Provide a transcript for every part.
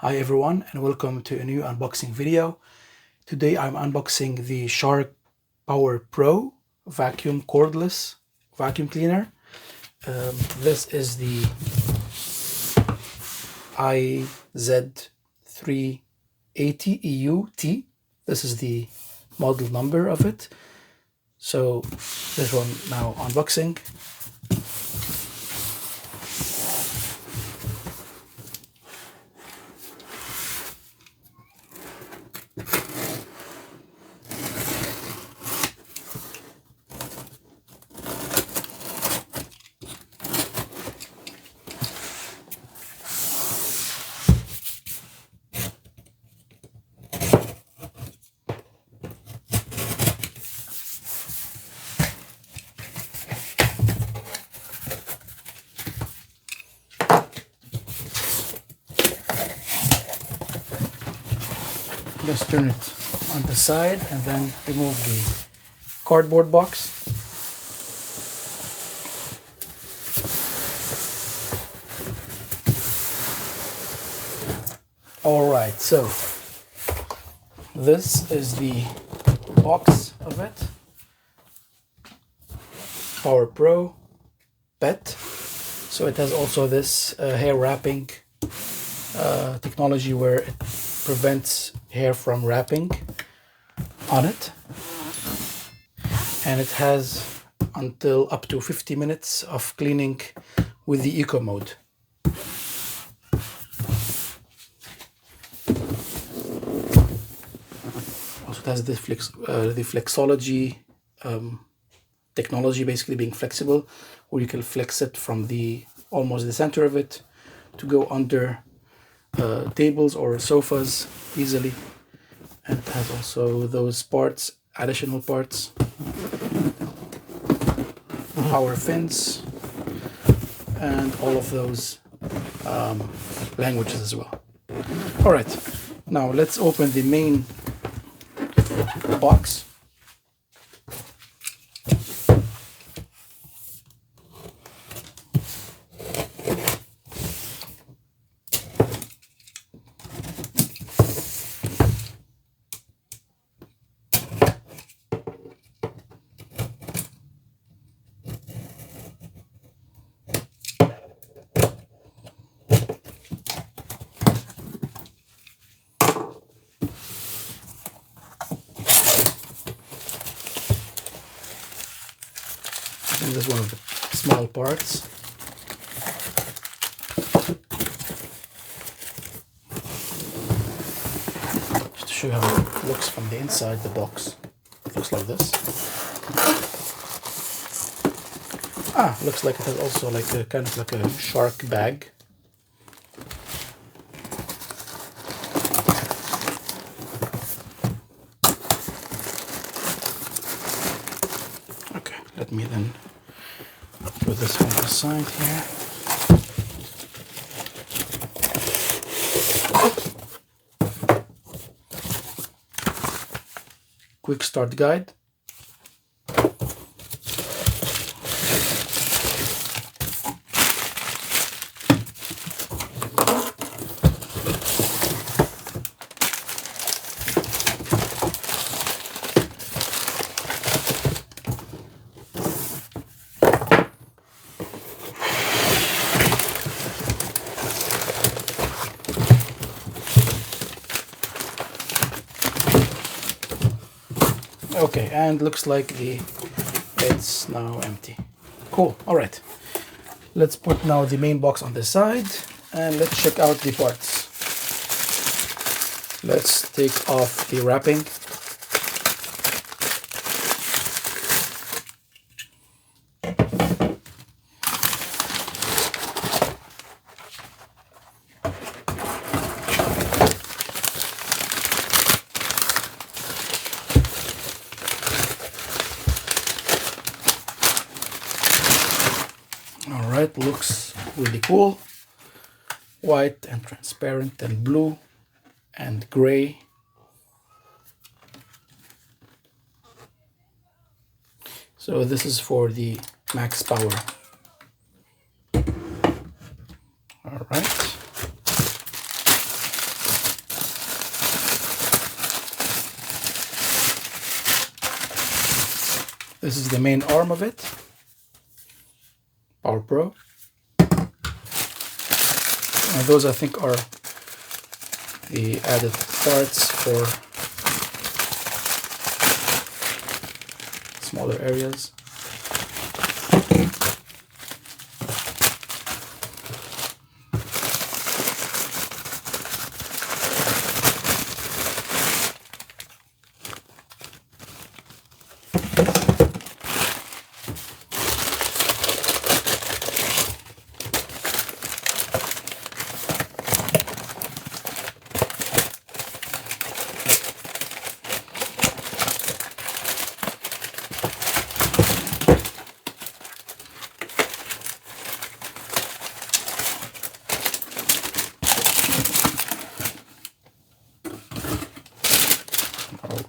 Hi everyone and welcome to a new unboxing video. Today I'm unboxing the Shark PowerPro vacuum cordless vacuum cleaner. This is the IZ380EUT. This is the model number of it. So this one now unboxing. Just turn it on the side and then remove the cardboard box. Alright, so this is the box of it. PowerPro PET. So it has also this hair wrapping technology where it prevents hair from wrapping on it, and it has until up to 50 minutes of cleaning with the eco mode. Also it has the Flexology technology, basically being flexible, where you can flex it from the almost the center of it to go under tables or sofas easily. And it has also those parts, additional parts, power fins, and all of those languages as well. All right, now let's open the main box. And this is one of the small parts. Just to show you how it looks from the inside the box. It looks like this. Looks like it has also like a kind of like a shark bag. Okay, let me then put this on the side here. Quick start guide. Okay, and looks like it's now empty. Cool. All right, let's put now the main box on the side and let's check out the parts. Let's take off the wrapping. Alright, looks really cool. White and transparent and blue and gray. So this is for the max power. Alright. This is the main arm of it, PowerPro. And those I think are the added parts for smaller areas.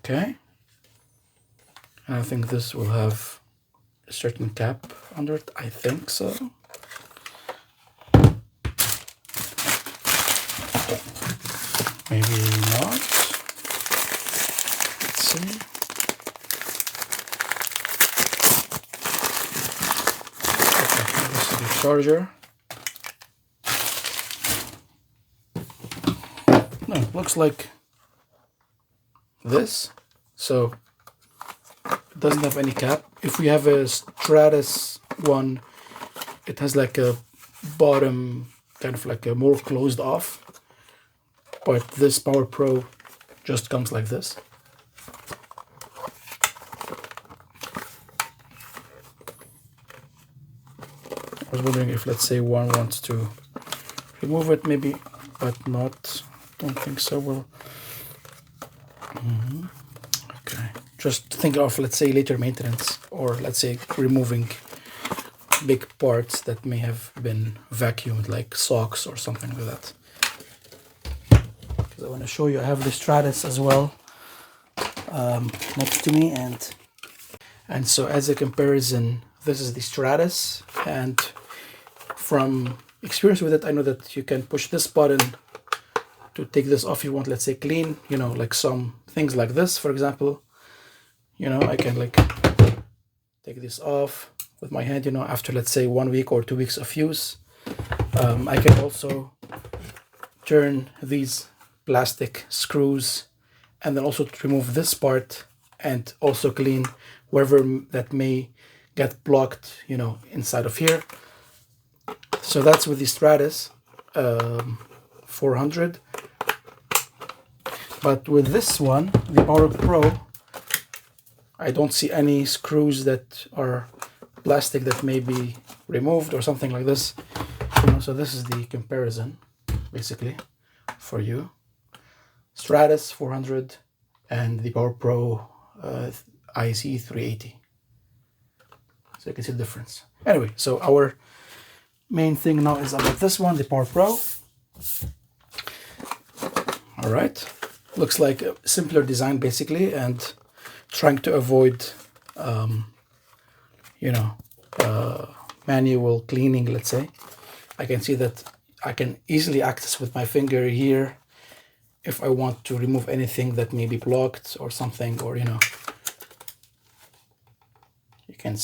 Okay, and I think this will have a certain cap under it. I think so. Maybe not. Let's see. Okay, this is the charger. No, it looks like this. So it doesn't have any cap. If we have a Stratos one, it has like a bottom, kind of like a more closed off. But this PowerPro just comes like this. I was wondering if, let's say, one wants to remove it, maybe, but not. Don't think so. Well, okay. Just think of, let's say, later maintenance, or let's say removing big parts that may have been vacuumed, like socks or something like that. Because I want to show you, I have the Stratos as well next to me, and so as a comparison, this is the Stratos, and from experience with it, I know that you can push this button to take this off. You want, let's say, clean, you know, like some things like this, for example. You know, I can like take this off with my hand, you know, after, let's say, 1 week or 2 weeks of use. I can also turn these plastic screws and then also remove this part and also clean wherever that may get blocked, you know, inside of here. So that's with the Stratos 400. But with this one, the PowerPro, I don't see any screws that are plastic that may be removed or something like this. You know, so this is the comparison, basically, for you. Stratos 400 and the PowerPro IC 380. So you can see the difference. Anyway, so our main thing now is about this one, the PowerPro. All right. Looks like a simpler design, basically, and trying to avoid, you know, manual cleaning, let's say. I can see that I can easily access with my finger here if I want to remove anything that may be blocked or something, or, you know, you can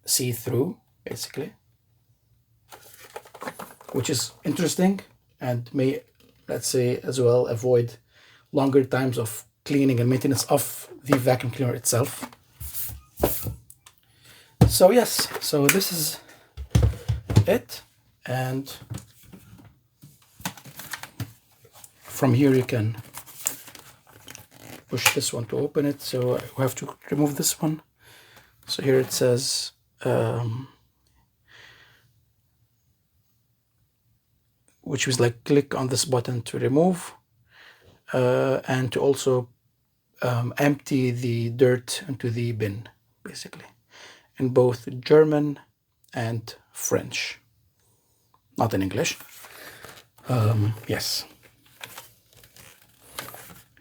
see through, basically, which is interesting and may, let's say, as well avoid longer times of cleaning and maintenance of the vacuum cleaner itself. So yes, so this is it, and from here you can push this one to open it. So we have to remove this one. So here it says which was like click on this button to remove and to also empty the dirt into the bin, basically, in both German and French, not in English. Yes.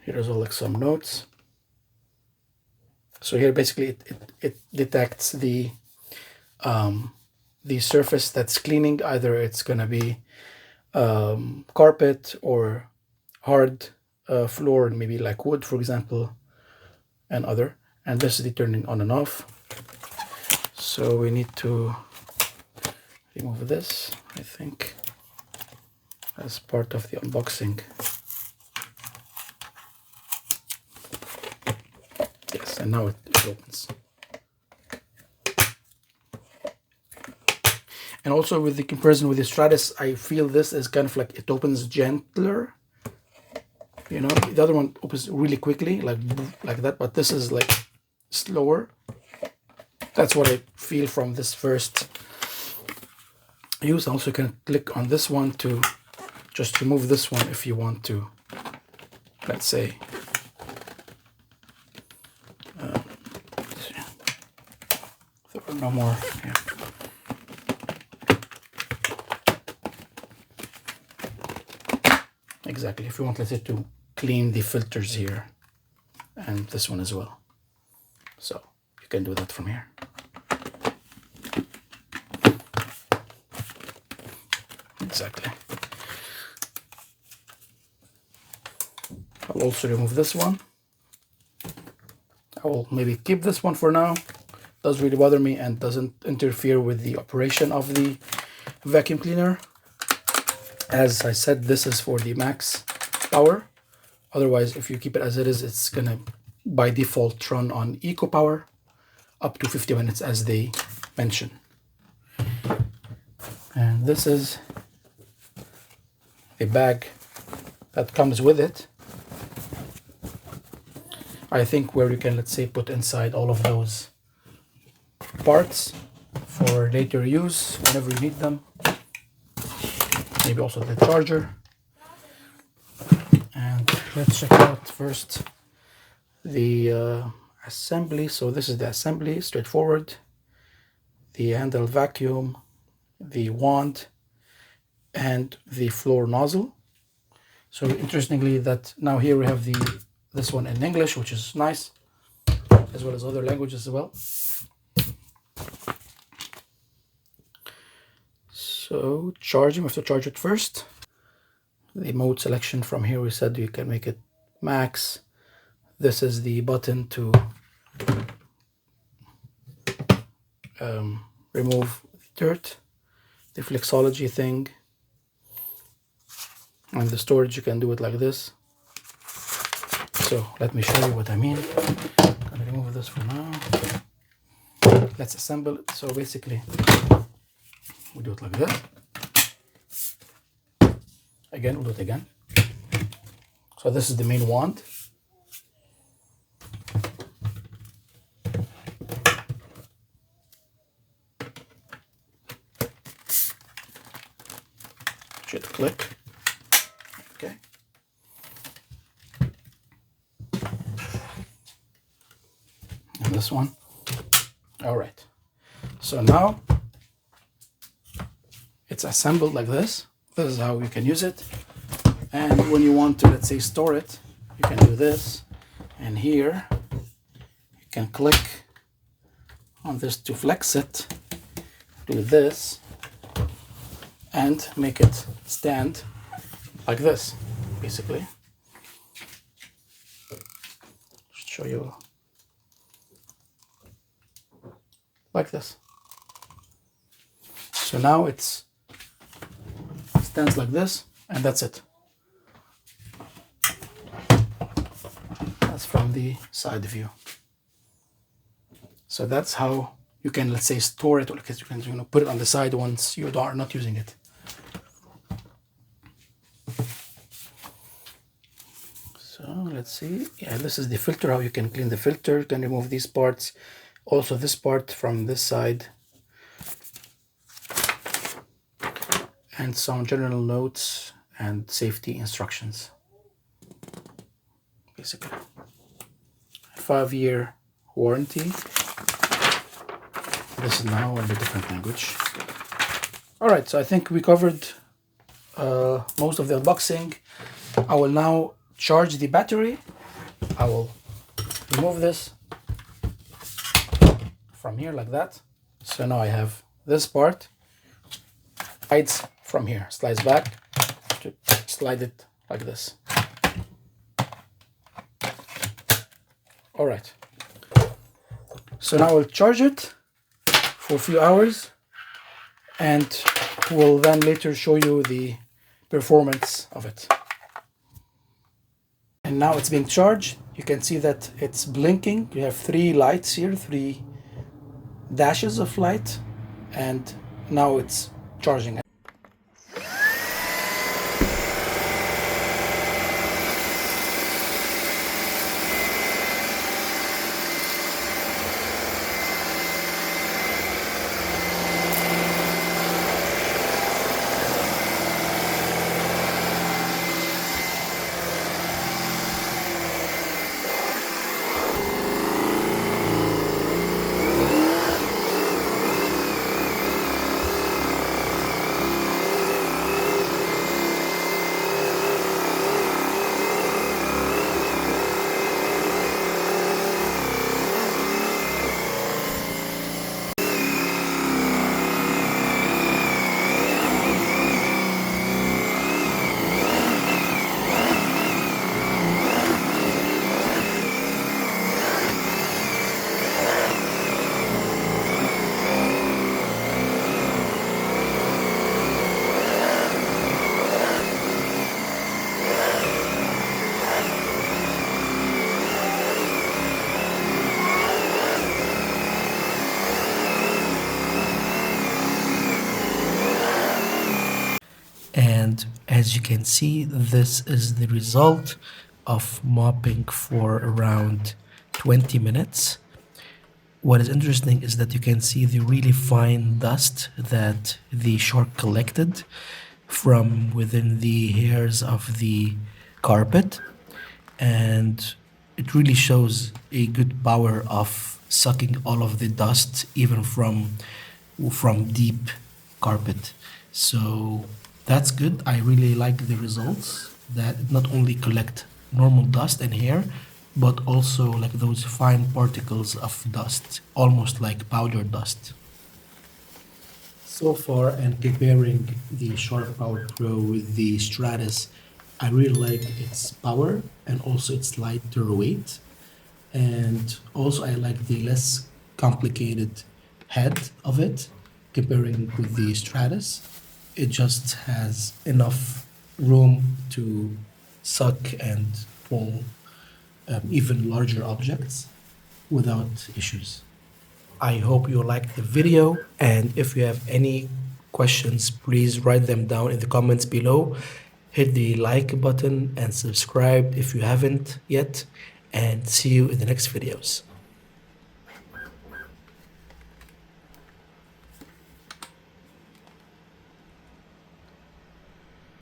Here's all like some notes. So here basically it detects the surface that's cleaning. Either it's gonna be carpet or hard floor, maybe like wood, for example, and other. And this is the turning on and off. So we need to remove this, I think, as part of the unboxing. Yes, and now it opens. And also with the comparison with the Stratos, I feel this is kind of like it opens gentler. You know, the other one opens really quickly, like that, but this is like slower. That's what I feel from this first use. Also, you can click on this one to just remove this one if you want to, let's say, there are no more. Yeah. Exactly, if you want, let's say, to clean the filters here and this one as well. So you can do that from here. Exactly. I'll also remove this one. I will maybe keep this one for now. Doesn't really bother me and doesn't interfere with the operation of the vacuum cleaner. As I said, this is for the max power. Otherwise, if you keep it as it is, it's gonna by default run on eco power up to 50 minutes as they mention. And this is the bag that comes with it. I think where you can, let's say, put inside all of those parts for later use whenever you need them. Maybe also the charger. And let's check out first the assembly. So this is the assembly, straightforward. The handle vacuum, the wand, and the floor nozzle. So interestingly, that now here we have this one in English, which is nice, as well as other languages as well. So charging, we have to charge it first. The mode selection from here, we said you can make it max. This is the button to remove dirt, the Flexology thing, and the storage, you can do it like this. So let me show you what I mean. I'm gonna remove this for now. Let's assemble it. So basically, we do it like this. Again, we'll do it again. So this is the main wand. Should click. Okay. And this one. All right. So now it's assembled like this. This is how you can use it. And when you want to, let's say, store it, you can do this. And here you can click on this to flex it. Do this and make it stand like this, basically. Just show you like this. So now it stands like this, and that's it. That's from the side view. So that's how you can, let's say, store it, or you can put it on the side once you are not using it. So let's see. Yeah, this is the filter, how you can clean the filter. You can remove these parts. Also this part from this side. And some general notes and safety instructions. Basically. 5-year warranty. This is now in a different language. Alright, so I think we covered most of the unboxing. I will now charge the battery. I will remove this from here like that. So now I have this part. Slides from here, slides back to slide it like this. All right. So now I'll charge it for a few hours, and we'll then later show you the performance of it. And now it's being charged. You can see that it's blinking. You have 3 lights here, 3 dashes of light, and now it's charging. And as you can see, this is the result of mopping for around 20 minutes. What is interesting is that you can see the really fine dust that the shark collected from within the hairs of the carpet, and it really shows a good power of sucking all of the dust even from deep carpet. So that's good. I really like the results, that it not only collect normal dust and hair, but also like those fine particles of dust, almost like powder dust. So far, and comparing the Shark PowerPro with the Stratos, I really like its power and also its lighter weight. And also I like the less complicated head of it comparing with the Stratus. It just has enough room to suck and pull even larger objects without issues. I hope you liked the video, and if you have any questions, please write them down in the comments below. Hit the like button and subscribe if you haven't yet, and see you in the next videos.